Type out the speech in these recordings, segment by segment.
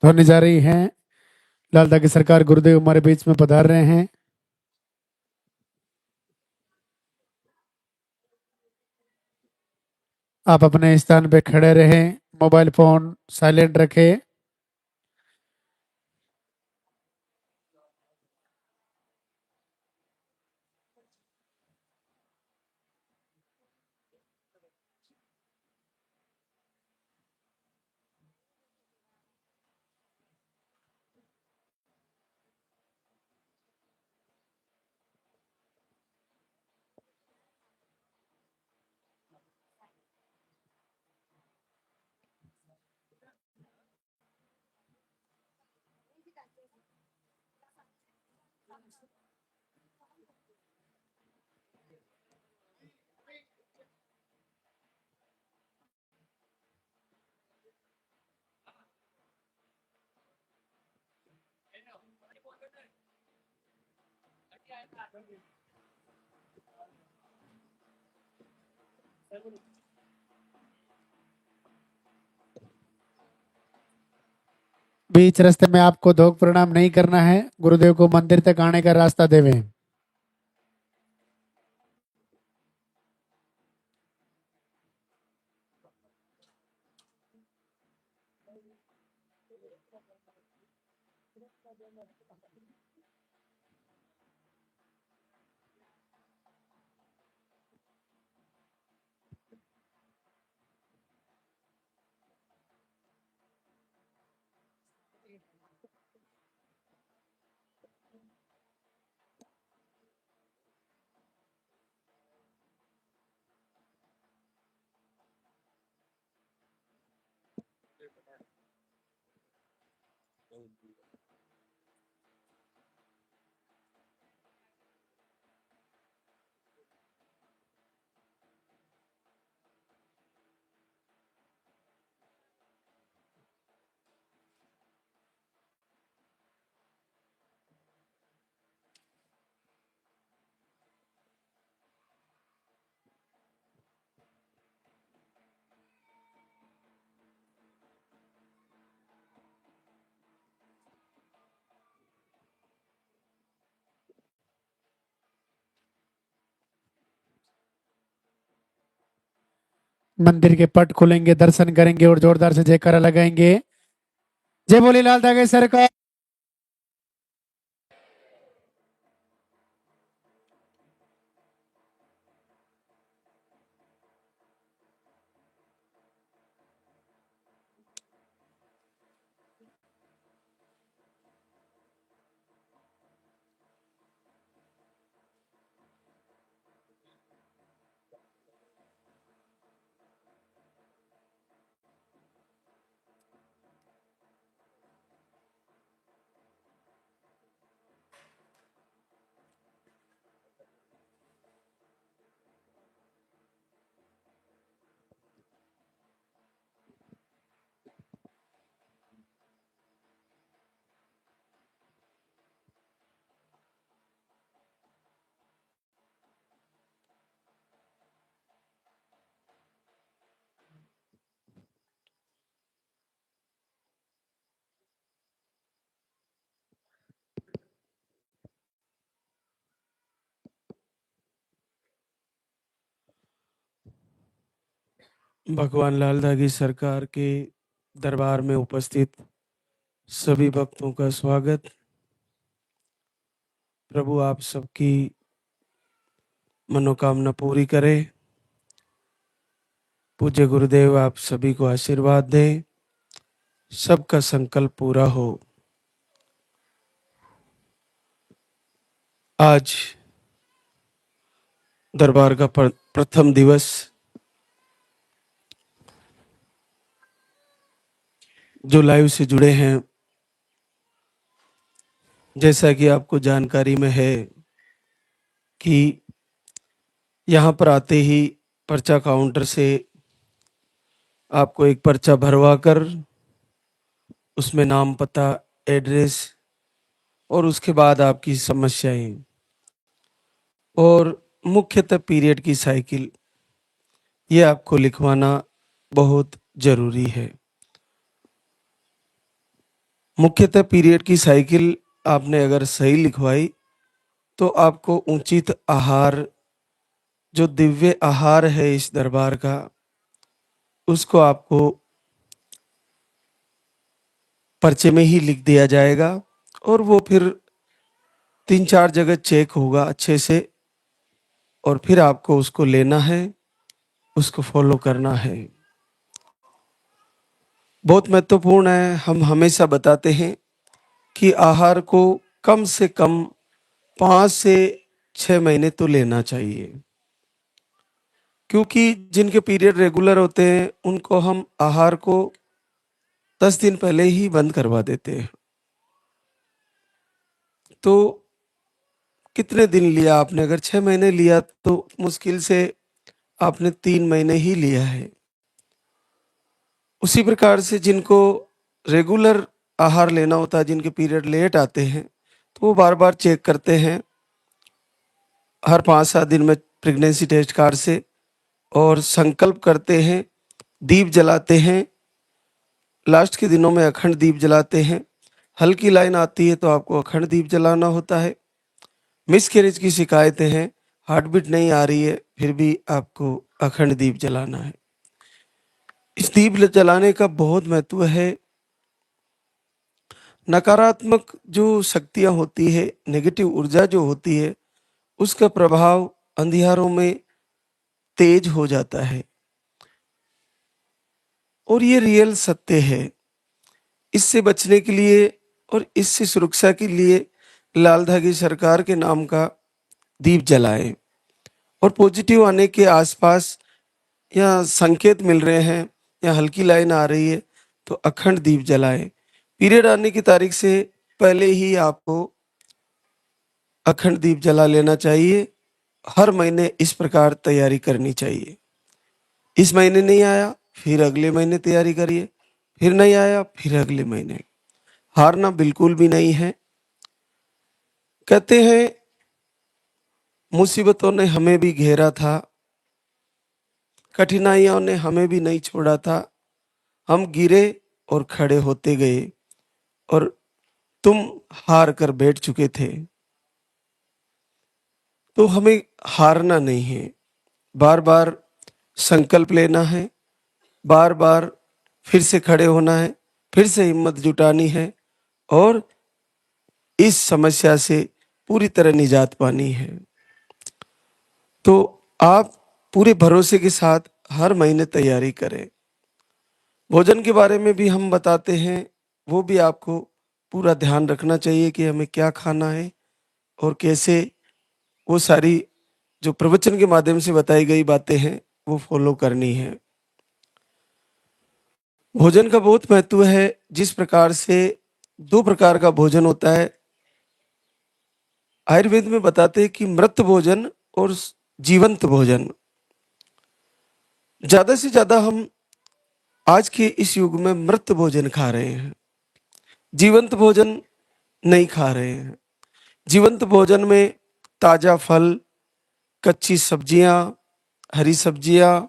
होने जा रही हैं। लालदा की सरकार गुरुदेव हमारे बीच में पधार रहे हैं। आप अपने स्थान पे खड़े रहें, मोबाइल फोन साइलेंट रखें। बीच रास्ते में आपको धोख प्रणाम नहीं करना है। गुरुदेव को मंदिर तक आने का रास्ता देवें। मंदिर के पट खोलेंगे, दर्शन करेंगे और जोरदार से जयकारा लगाएंगे। जय बोले लाल धागे सरकार। भगवान लाल धागी सरकार के दरबार में उपस्थित सभी भक्तों का स्वागत। प्रभु आप सबकी मनोकामना पूरी करे। पूज्य गुरुदेव आप सभी को आशीर्वाद दें, सबका संकल्प पूरा हो। आज दरबार का प्रथम दिवस, जो लाइव से जुड़े हैं, जैसा कि आपको जानकारी में है कि यहाँ पर आते ही पर्चा काउंटर से आपको एक पर्चा भरवा कर उसमें नाम, पता, एड्रेस और उसके बाद आपकी समस्याएं और मुख्यतः पीरियड की साइकिल, ये आपको लिखवाना बहुत जरूरी है। मुख्यतः पीरियड की साइकिल आपने अगर सही लिखवाई तो आपको उचित आहार, जो दिव्य आहार है इस दरबार का, उसको आपको पर्चे में ही लिख दिया जाएगा और वो फिर 3-4 जगह चेक होगा अच्छे से और फिर आपको उसको लेना है, उसको फॉलो करना है। बहुत महत्वपूर्ण है। हम हमेशा बताते हैं कि आहार को कम से कम 5 से 6 महीने तो लेना चाहिए, क्योंकि जिनके पीरियड रेगुलर होते हैं उनको हम आहार को 10 दिन पहले ही बंद करवा देते हैं। तो कितने दिन लिया आपने? अगर 6 महीने लिया तो मुश्किल से आपने 3 महीने ही लिया है। उसी प्रकार से जिनको रेगुलर आहार लेना होता है, जिनके पीरियड लेट आते हैं, तो वो बार बार चेक करते हैं हर 5-7 दिन में प्रेगनेंसी टेस्ट कार्ड से और संकल्प करते हैं, दीप जलाते हैं, लास्ट के दिनों में अखंड दीप जलाते हैं। हल्की लाइन आती है तो आपको अखंड दीप जलाना होता है। मिसकैरेज की शिकायतें हैं, हार्ट बीट नहीं आ रही है, फिर भी आपको अखंड दीप जलाना है। इस दीप जलाने का बहुत महत्व है। नकारात्मक जो शक्तियां होती है, नेगेटिव ऊर्जा जो होती है, उसका प्रभाव अंधियारों में तेज हो जाता है और ये रियल सत्य है। इससे बचने के लिए और इससे सुरक्षा के लिए लाल धागी सरकार के नाम का दीप जलाएं और पॉजिटिव आने के आसपास या संकेत मिल रहे हैं या हल्की लाइन आ रही है तो अखंड दीप जलाएं। पीरियड आने की तारीख से पहले ही आपको अखंड दीप जला लेना चाहिए। हर महीने इस प्रकार तैयारी करनी चाहिए। इस महीने नहीं आया, फिर अगले महीने तैयारी करिए, फिर नहीं आया, फिर अगले महीने। हारना बिल्कुल भी नहीं है। कहते हैं मुसीबतों ने हमें भी घेरा था, कठिनाइयों ने हमें भी नहीं छोड़ा था। हम गिरे और खड़े होते गए और तुम हार कर बैठ चुके थे। तो हमें हारना नहीं है, बार बार संकल्प लेना है, बार बार फिर से खड़े होना है, फिर से हिम्मत जुटानी है और इस समस्या से पूरी तरह निजात पानी है। तो आप पूरे भरोसे के साथ हर महीने तैयारी करें। भोजन के बारे में भी हम बताते हैं, वो भी आपको पूरा ध्यान रखना चाहिए कि हमें क्या खाना है और कैसे। वो सारी जो प्रवचन के माध्यम से बताई गई बातें हैं वो फॉलो करनी है। भोजन का बहुत महत्व है। जिस प्रकार से दो प्रकार का भोजन होता है, आयुर्वेद में बताते हैं कि मृत भोजन और जीवंत भोजन। ज्यादा से ज्यादा हम आज के इस युग में मृत भोजन खा रहे हैं, जीवंत भोजन नहीं खा रहे हैं। जीवंत भोजन में ताजा फल, कच्ची सब्जियां, हरी सब्जियां,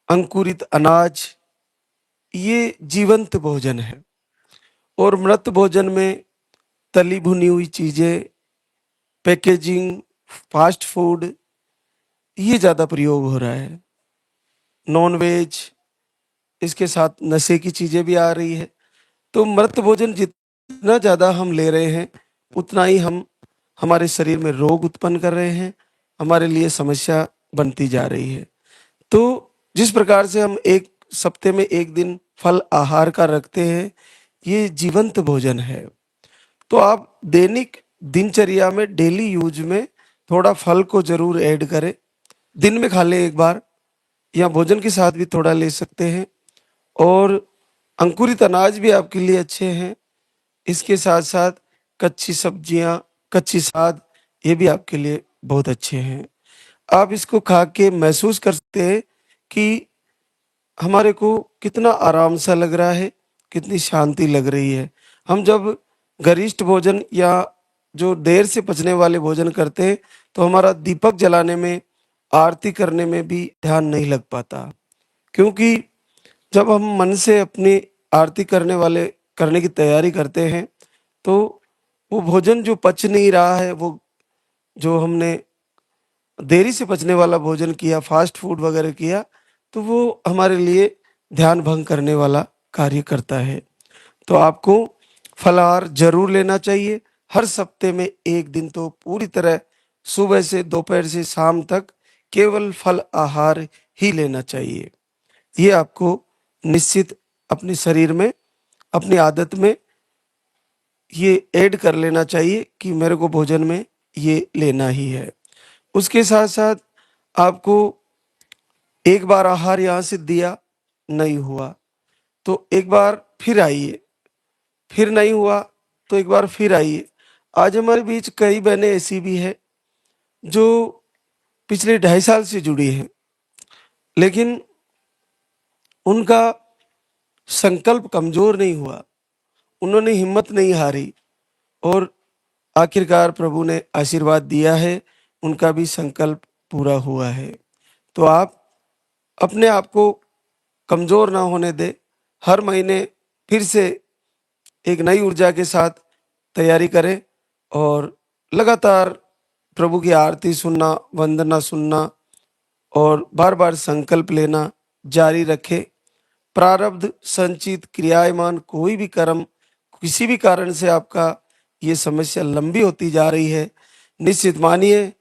अंकुरित अनाज, ये जीवंत भोजन है। और मृत भोजन में तली भुनी हुई चीजें, पैकेजिंग, फास्ट फूड, ये ज्यादा प्रयोग हो रहा है। नॉन वेज, इसके साथ नशे की चीजें भी आ रही है। तो मृत भोजन जितना ज्यादा हम ले रहे हैं, उतना ही हम हमारे शरीर में रोग उत्पन्न कर रहे हैं, हमारे लिए समस्या बनती जा रही है। तो जिस प्रकार से हम एक सप्ते में एक दिन फल आहार का रखते हैं, ये जीवंत भोजन है। तो आप दैनिक दिनचर्या में डेली यूज में थोड़ा फल को जरूर ऐड करें। दिन में खा लें एक बार, या भोजन के साथ भी थोड़ा ले सकते हैं। और अंकुरित अनाज भी आपके लिए अच्छे हैं। इसके साथ साथ कच्ची सब्जियां, कच्ची साग, ये भी आपके लिए बहुत अच्छे हैं। आप इसको खा के महसूस कर सकते हैं कि हमारे को कितना आराम सा लग रहा है, कितनी शांति लग रही है। हम जब गरिष्ठ भोजन या जो देर से पचने वाले भोजन करते हैं, तो हमारा दीपक जलाने में, आरती करने में भी ध्यान नहीं लग पाता। क्योंकि जब हम मन से अपनी आरती करने की तैयारी करते हैं, तो वो भोजन जो पच नहीं रहा है, वो जो हमने देरी से पचने वाला भोजन किया, फास्ट फूड वगैरह किया, तो वो हमारे लिए ध्यान भंग करने वाला कार्य करता है। तो आपको फलाहार जरूर लेना चाहिए। हर सप्ते में एक दिन तो पूरी तरह सुबह से दोपहर से शाम तक केवल फल आहार ही लेना चाहिए। ये आपको निश्चित अपने शरीर में, अपनी आदत में ये ऐड कर लेना चाहिए कि मेरे को भोजन में ये लेना ही है। उसके साथ साथ आपको एक बार आहार यहाँ से दिया, नहीं हुआ तो एक बार फिर आइए, फिर नहीं हुआ तो एक बार फिर आइए। आज हमारे बीच कई बहनें ऐसी भी है जो पिछले 2.5 साल से जुड़ी हैं, लेकिन उनका संकल्प कमजोर नहीं हुआ, उन्होंने हिम्मत नहीं हारी और आखिरकार प्रभु ने आशीर्वाद दिया है, उनका भी संकल्प पूरा हुआ है। तो आप अपने आप को कमजोर ना होने दे। हर महीने फिर से एक नई ऊर्जा के साथ तैयारी करें और लगातार प्रभु की आरती सुनना, वंदना सुनना और बार बार संकल्प लेना जारी रखें। प्रारब्ध संचित क्रियायमान कोई भी कर्म, किसी भी कारण से आपका ये समस्या लंबी होती जा रही है, निश्चित मानिए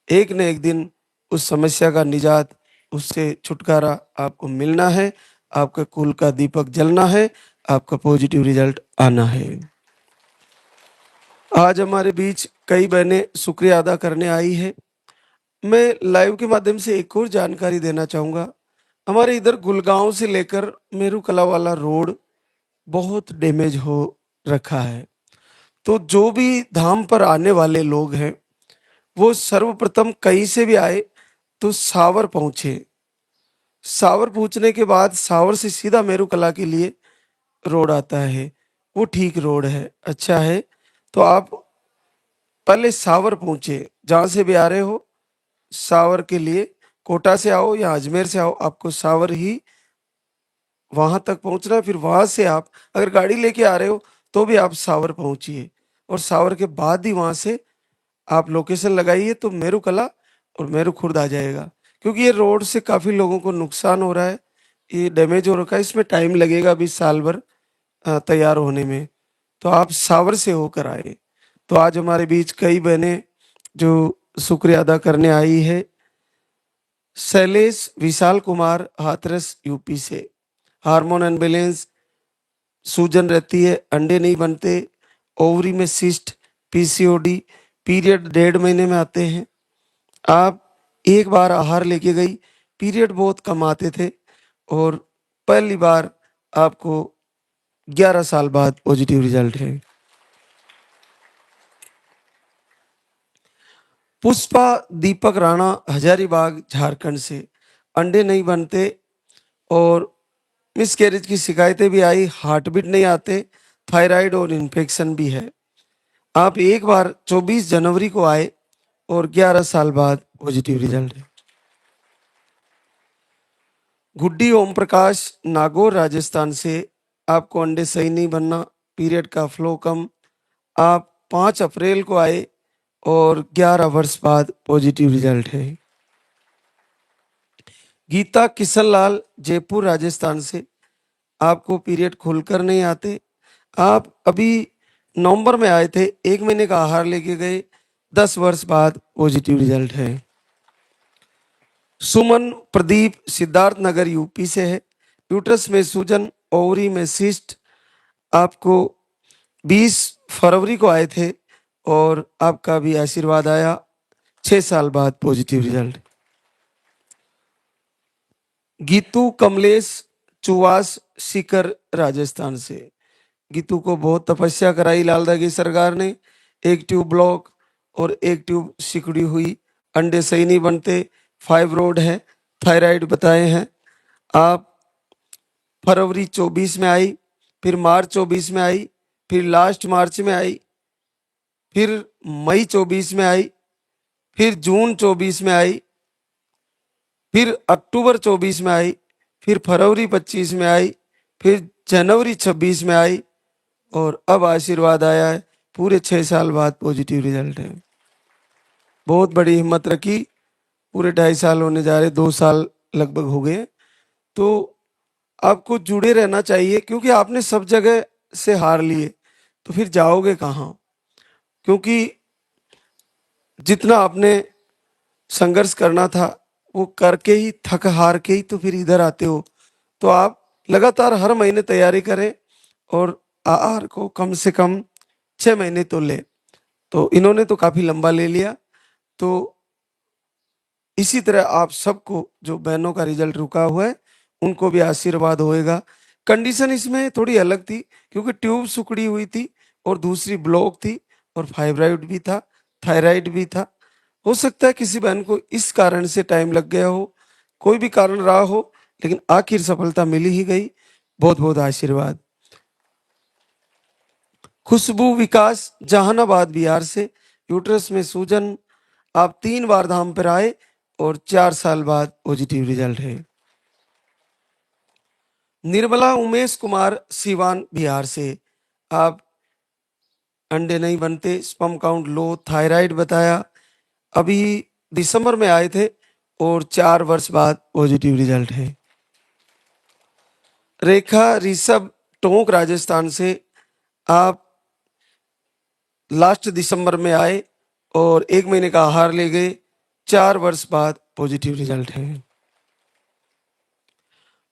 एक न एक दिन उस समस्या का निजात, उससे छुटकारा आपको मिलना है। आपका कुल का दीपक जलना है, आपका पॉजिटिव रिजल्ट आना है। आज हमारे बीच कई बहनें शुक्रिया अदा करने आई है। मैं लाइव के माध्यम से एक और जानकारी देना चाहूँगा। हमारे इधर गुलगांव से लेकर मेरू कला वाला रोड, बहुत डैमेज हो रखा है। तो जो भी धाम पर आने वाले लोग हैं वो सर्वप्रथम कहीं से भी आए तो सावर पहुंचे। सावर पहुंचने के बाद सावर से सीधा मेरुकला के लिए रोड आता है, वो ठीक रोड है, अच्छा है। तो आप पहले सावर पहुंचे, जहां से भी आ रहे हो सावर के लिए, कोटा से आओ या अजमेर से आओ, आपको सावर ही वहां तक पहुंचना है। फिर वहां से आप अगर गाड़ी लेके आ रहे हो तो भी आप सावर पहुंचिए, और सावर के बाद ही वहां से आप लोकेशन लगाइए तो मेरू कला और मेरू खुर्द आ जाएगा। क्योंकि ये रोड से काफी लोगों को नुकसान हो रहा है, ये डैमेज हो रखा है, इसमें टाइम लगेगा अभी साल भर तैयार होने में। तो आप सावर से होकर आए। तो आज हमारे बीच कई बहनें जो शुक्रिया अदा करने आई है। शैलेश विशाल कुमार हाथरस यूपी से, हार्मोन अनबैलेंस, सूजन रहती है, अंडे नहीं बनते, ओवरी में सिस्ट, पीसीओडी, पीरियड 1.5 महीने में आते हैं। आप एक बार आहार लेके गई, पीरियड बहुत कम आते थे, और पहली बार आपको 11 साल बाद पॉजिटिव रिजल्ट है। पुष्पा दीपक राणा हजारीबाग झारखंड से, अंडे नहीं बनते और मिसकैरेज की शिकायतें भी आई, हार्ट बीट नहीं आते, थायराइड और इन्फेक्शन भी है। आप एक बार 24 जनवरी को आए और 11 साल बाद पॉजिटिव रिजल्ट है। गुड्डी ओम प्रकाश नागौर राजस्थान से, आपको अंडे सही नहीं बनना, पीरियड का फ्लो कम, आप 5 अप्रैल को आए और 11 वर्ष बाद पॉजिटिव रिजल्ट है। गीता किशनलाल जयपुर राजस्थान से, आपको पीरियड खुलकर नहीं आते, आप अभी नवंबर में आए थे, 1 महीने का आहार लेके गए, 10 वर्ष बाद पॉजिटिव रिजल्ट है। सुमन प्रदीप सिद्धार्थ नगर यूपी से है, यूट्रस में सूजन, ओवरी में सिस्ट, आपको 20 फरवरी को आए थे और आपका भी आशीर्वाद आया, 6 साल बाद पॉजिटिव रिजल्ट। गीतू कमलेश चुवास सीकर राजस्थान से, गीतू को बहुत तपस्या कराई लालदा की सरकार ने, एक ट्यूब ब्लॉक और एक ट्यूब सिकुड़ी हुई, अंडे सही नहीं बनते, फाइब्रोड है, थायराइड बताए हैं। आप फरवरी 24 में आई, फिर मार्च 24 में आई, फिर लास्ट मार्च में आई, फिर मई 24 में आई, फिर जून 24 में आई, फिर अक्टूबर 24 में आई, फिर फरवरी 25 में आई, फिर जनवरी 26 में आई, और अब आशीर्वाद आया है, पूरे 6 साल बाद पॉजिटिव रिजल्ट है। बहुत बड़ी हिम्मत रखी, पूरे 2.5 साल होने जा रहे, 2 साल लगभग हो गए। तो आपको जुड़े रहना चाहिए, क्योंकि आपने सब जगह से हार लिए तो फिर जाओगे कहाँ? क्योंकि जितना आपने संघर्ष करना था वो करके ही, थक हार के ही तो फिर इधर आते हो। तो आप लगातार हर महीने तैयारी करें और आहार को कम से कम 6 महीने तो ले। तो इन्होंने तो काफी लंबा ले लिया। तो इसी तरह आप सबको, जो बहनों का रिजल्ट रुका हुआ है, उनको भी आशीर्वाद होएगा। कंडीशन इसमें थोड़ी अलग थी, क्योंकि ट्यूब सुकड़ी हुई थी और दूसरी ब्लॉक थी और फाइब्राइड भी था, थायराइड भी था। हो सकता है किसी बहन को इस कारण से टाइम लग गया हो, कोई भी कारण रहा हो, लेकिन आखिर सफलता मिली ही गई। बहुत बहुत आशीर्वाद। खुशबू विकास जहानाबाद बिहार से, यूट्रस में सूजन, आप 3 बार धाम पर आए और 4 साल बाद पॉजिटिव रिजल्ट है। निर्मला उमेश कुमार सिवान बिहार से, आप अंडे नहीं बनते, स्पर्म काउंट लो, थायराइड बताया, अभी दिसंबर में आए थे और 4 वर्ष बाद पॉजिटिव रिजल्ट है। रेखा ऋषभ टोंक राजस्थान से, आप लास्ट दिसंबर में आए और 1 महीने का आहार ले गए, 4 वर्ष बाद पॉजिटिव रिजल्ट है।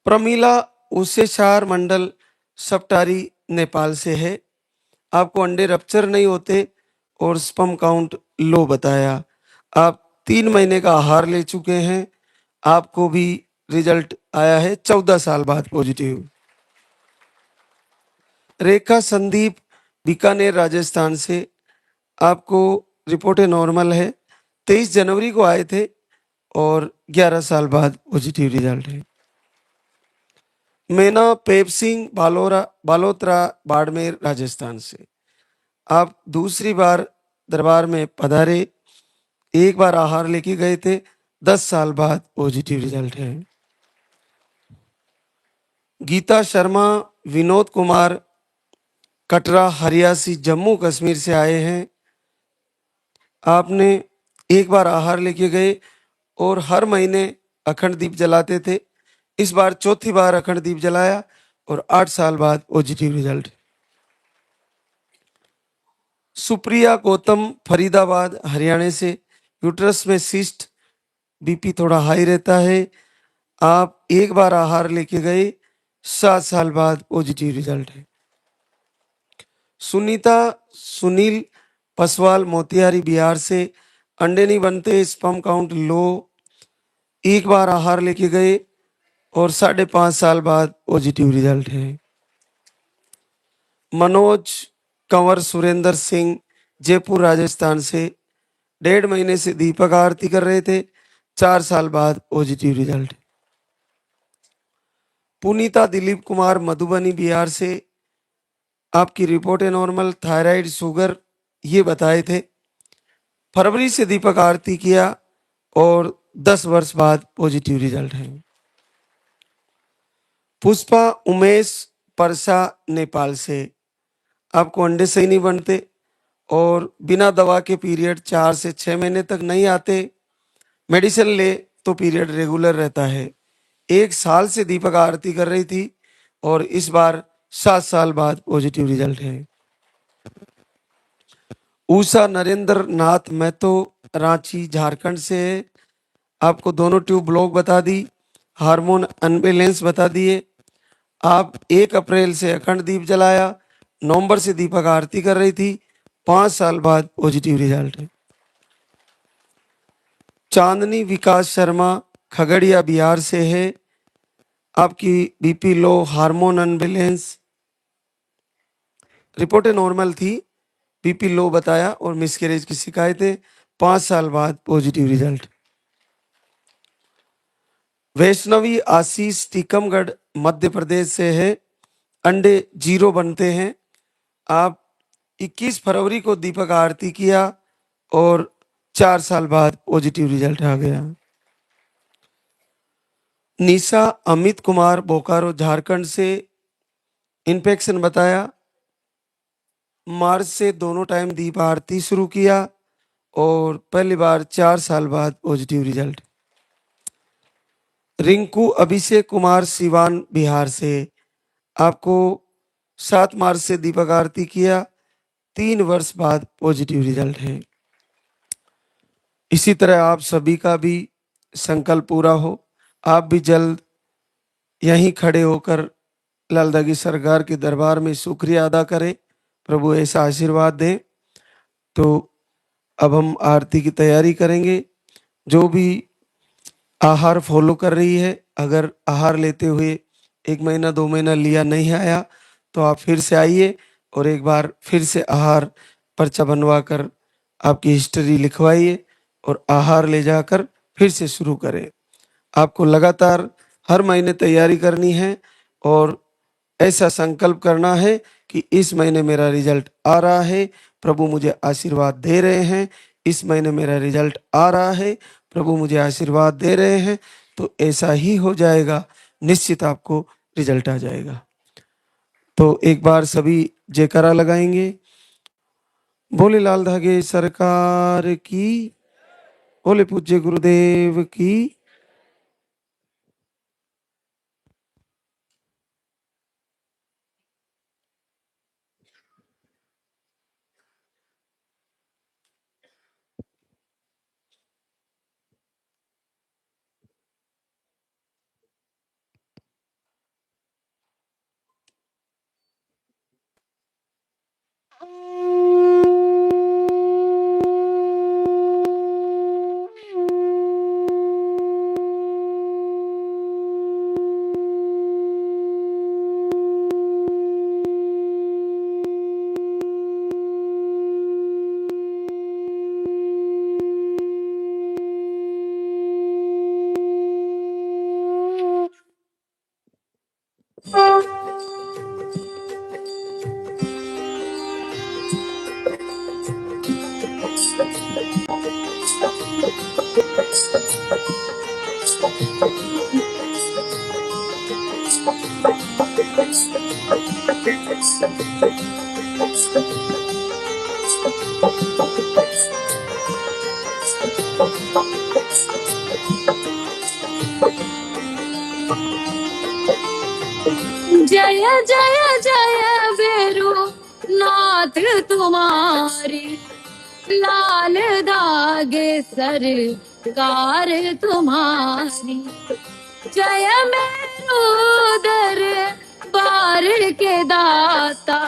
प्रमीला उसेशार मंडल सप्टारी नेपाल से है, आपको अंडे रप्चर नहीं होते और स्पर्म काउंट लो बताया, आप 3 महीने का आहार ले चुके हैं, आपको भी रिजल्ट आया है 14 साल बाद पॉजिटिव। रेखा संदीप बीकानेर राजस्थान से, आपको रिपोर्टें नॉर्मल है। 23 जनवरी को आए थे और 11 साल बाद पॉजिटिव रिजल्ट है। मैना पेप सिंह बालोतरा बाड़मेर राजस्थान से, आप दूसरी बार दरबार में पधारे, एक बार आहार लेके गए थे, 10 साल बाद पॉजिटिव रिजल्ट है। गीता शर्मा विनोद कुमार कटरा हरियासी जम्मू कश्मीर से आए हैं, आपने एक बार आहार लेके गए और हर महीने अखंड दीप जलाते थे, इस बार चौथी बार अखंड दीप जलाया और 8 साल बाद पॉजिटिव रिजल्ट। सुप्रिया गौतम फरीदाबाद हरियाणा से, यूट्रस में सिस्ट, बीपी थोड़ा हाई रहता है, आप एक बार आहार लेके गए, 7 साल बाद पॉजिटिव रिजल्ट है। सुनीता सुनील पसवाल मोतिहारी बिहार से, अंडे नहीं बनते, स्पर्म काउंट लो, एक बार आहार लेके गए और 5.5 साल बाद पॉजिटिव रिजल्ट है। मनोज कंवर सुरेंद्र सिंह जयपुर राजस्थान से, 1.5 महीने से दीपक आरती कर रहे थे, 4 साल बाद पॉजिटिव रिजल्ट। पुनीता दिलीप कुमार मधुबनी बिहार से, आपकी रिपोर्ट है नॉर्मल, थायराइड शुगर ये बताए थे, फरवरी से दीपक आरती किया और 10 वर्ष बाद पॉजिटिव रिजल्ट है। पुष्पा उमेश परसा नेपाल से, आपको अंडे सही नहीं बनते और बिना दवा के पीरियड 4 से 6 महीने तक नहीं आते, मेडिसिन ले तो पीरियड रेगुलर रहता है, 1 साल से दीपक आरती कर रही थी और इस बार 7 साल बाद पॉजिटिव रिजल्ट है। उषा नरेंद्र नाथ महतो रांची झारखंड से है, आपको दोनों ट्यूब ब्लॉक बता दी, हार्मोन अनबैलेंस बता दिए, आप 1 अप्रैल से अखंड दीप जलाया, नवंबर से दीपक आरती कर रही थी, 5 साल बाद पॉजिटिव रिजल्ट है। चांदनी विकास शर्मा खगड़िया बिहार से है, आपकी बीपी लो, हार्मोन अनबैलेंस, रिपोर्टें नॉर्मल थी, बीपी लो बताया और मिसकैरेज की शिकायतें, 5 साल बाद पॉजिटिव रिजल्ट। वैष्णवी आशीष टीकमगढ़ मध्य प्रदेश से है, अंडे 0 बनते हैं, आप 21 फरवरी को दीपक आरती किया और 4 साल बाद पॉजिटिव रिजल्ट आ गया। निशा अमित कुमार बोकारो झारखंड से, इन्फेक्शन बताया, मार्च से दोनों टाइम दीप आरती शुरू किया और पहली बार 4 साल बाद पॉजिटिव रिजल्ट। रिंकू अभिषेक कुमार सिवान बिहार से, आपको 7 मार्च से दीपक आरती किया, 3 वर्ष बाद पॉजिटिव रिजल्ट है। इसी तरह आप सभी का भी संकल्प पूरा हो, आप भी जल्द यहीं खड़े होकर लालदागी सरकार के दरबार में शुक्रिया अदा करें, प्रभु ऐसा आशीर्वाद दें। तो अब हम आरती की तैयारी करेंगे। जो भी आहार फॉलो कर रही है, अगर आहार लेते हुए 1 महीना 2 महीना लिया नहीं आया तो आप फिर से आइए और एक बार फिर से आहार पर्चा बनवा कर आपकी हिस्ट्री लिखवाइए और आहार ले जाकर फिर से शुरू करें। आपको लगातार हर महीने तैयारी करनी है और ऐसा संकल्प करना है कि इस महीने मेरा रिजल्ट आ रहा है, प्रभु मुझे आशीर्वाद दे रहे हैं, इस महीने मेरा रिजल्ट आ रहा है, प्रभु मुझे आशीर्वाद दे रहे हैं, तो ऐसा ही हो जाएगा, निश्चित आपको रिजल्ट आ जाएगा। तो एक बार सभी जयकारा लगाएंगे, बोले लाल धागे सरकार की, बोले पूज्य गुरुदेव की। जय जय जय भैरो नाथ तुम्हारी, लाल धागे सरकार तुम्हारी। जय मेरो दर बार के दाता,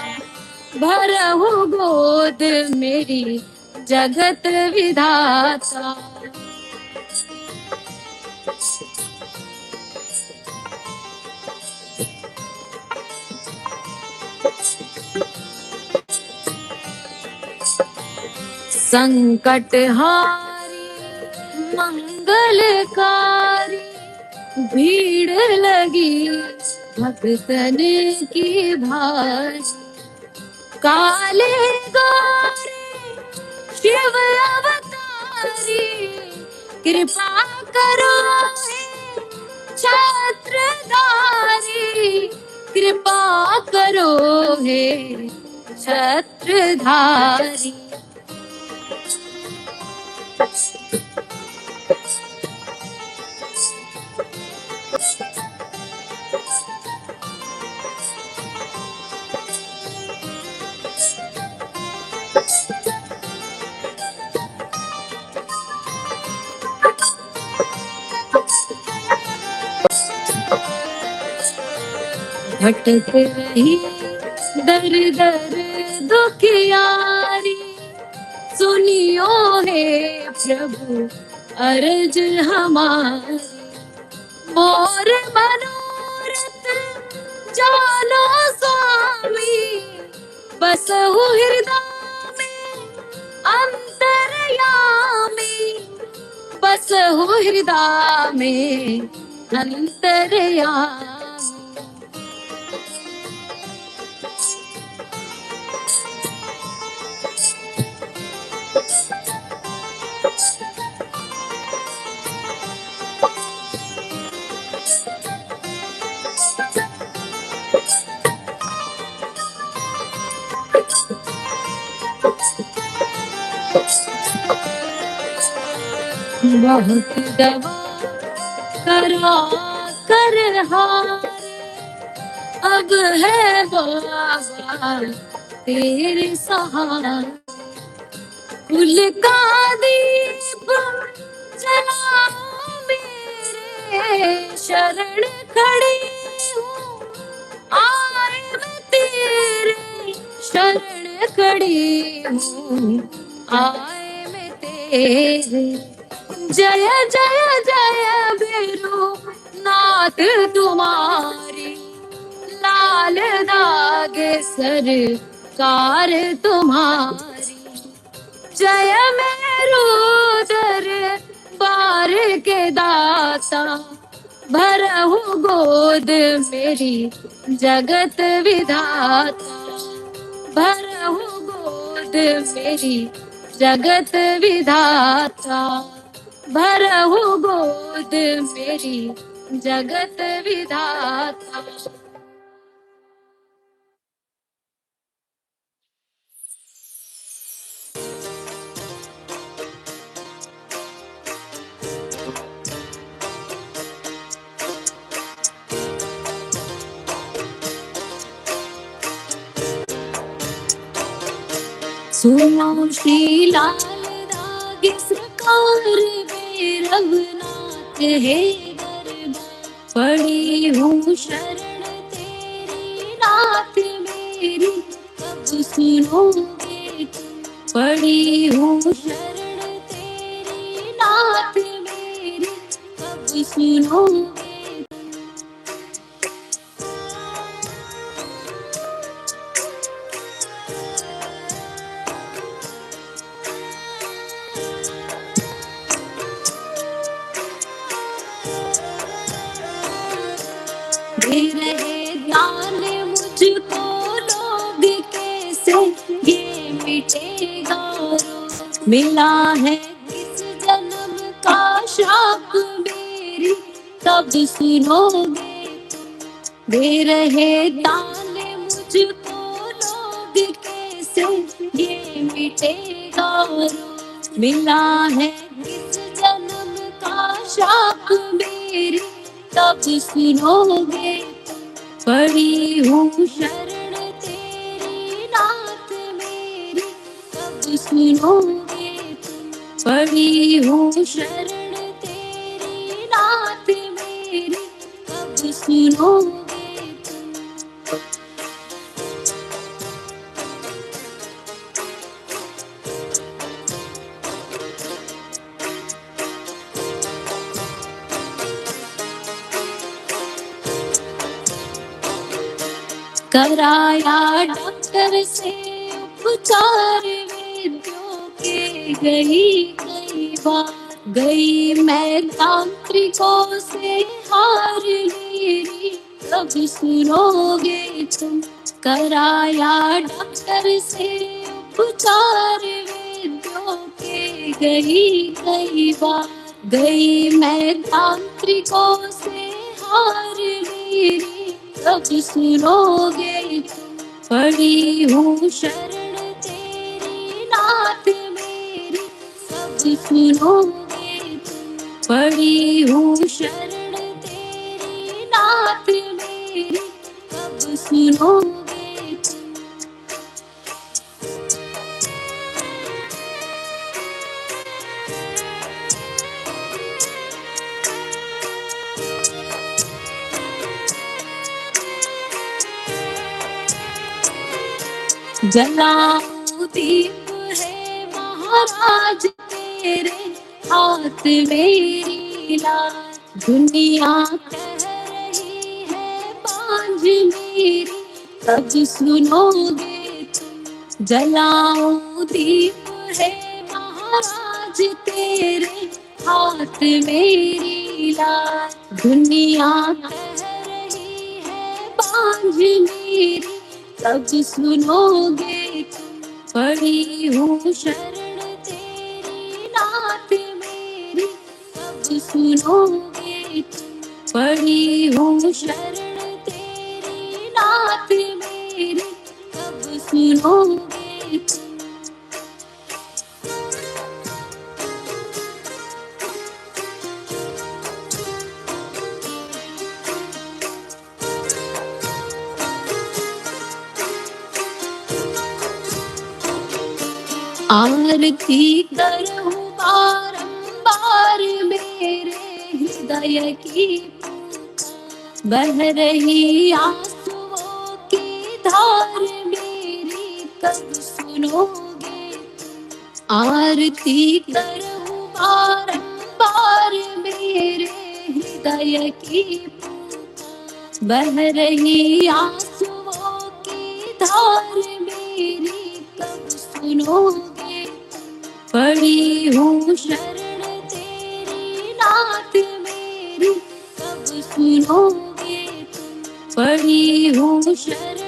भरहु गोद मेरी जगत विधाता। संकट हारी मंगलकारी, भीड़ लगी भक्तन की भारी। काले गौरी शिव अवतारी, कृपा करो हे छत्रधारी, कृपा करो हे छत्रधारी। भटक रही दर दर दुखियारी, सुनियो हे प्रभु अर्ज हमारी। मोर मनोरथ जानो स्वामी, बसहु हृदय में अंतर्यामी, बसहु हृदय में अंतर्यामी। बहुत दवा करा कर हारे, अब है बाबा तेरे सहारे। कुल का दीप जलाओ मेरे, शरण खड़ी हूँ आए मैं तेरे, शरण खड़ी हूँ आए मैं तेरे। जय जय जय भैरो नाथ तुम्हारी, लाल धागे सरकार तुम्हारी। जय मेरो दर बार के दाता, भरहु गोद मेरी जगत विधाता, भरहु गोद मेरी जगत विधाता, भरहु गोद मेरी जगत विधाता। सुनो श्री लाल दागे सरकार, रघुनाथ है दरबार। पड़ी हूँ शरण तेरी नाथ मेरी, कब सुनोगे तुम। पड़ी हूँ शरण तेरी नाथ मेरी, कब सुनोगे। दे रहे ज्ञान मुझको लोग कैसे, ये मिटेगा रोग। मिला है किस जन्म का श्राप मेरी तब सुनोगे। दे रहे ताने मुझको लोग कैसे ये मिटेगा रोग। मिला है किस जन्म का श्राप मेरी तब सुनोगे। पड़ी हूँ शरण तेरी नाथ मेरी तब सुनोगे। पड़ी हूँ शरण तेरी नाथ मेरी तब सुनोगे। कराया डॉक्टर से उपचार वेद्यों के गई कई बार। गई मैं तांत्रिकों से हार मेरी कब सुनोगे तुम। कराया डॉक्टर से उपचार वेद्यों के गई कई बार। गई मैं तांत्रिकों से हार मेरी कब सुनोगे तुम। पड़ी हूँ शरण तेरी नाथ मेरी सब सुनोगे तुम। पड़ी हूँ शरण तेरी नाथ मेरी कब सुनोगे तुम। जलाऊं दीप है महाराज तेरे हाथ मेरी लाज। दुनिया कह रही है बांझ मेरी कब सुनोगे तुम। जलाऊं दीप है महाराज तेरे हाथ मेरी लाज। दुनिया कह रही है बांझ मेरी तब सुनोगे तुम। पड़ी हूँ शरण तेरी नाथ मेरी तब सुनोगे तुम। पड़ी हूँ शरण तेरी नाथ मेरी तब सुनोगे तुम। आरती करूं बारंबार मेरे हृदय की पुकार। बह रही आंसुओं की धार मेरी कब सुनोगे। आरती करूं बारंबार मेरे हृदय की पुकार। बह रही आंसुओं की धार मेरी कब सुनोगे। पड़ी हूँ शरण तेरी नाथ मेरी कब सुनोगे तुम। पड़ी हूँ शरण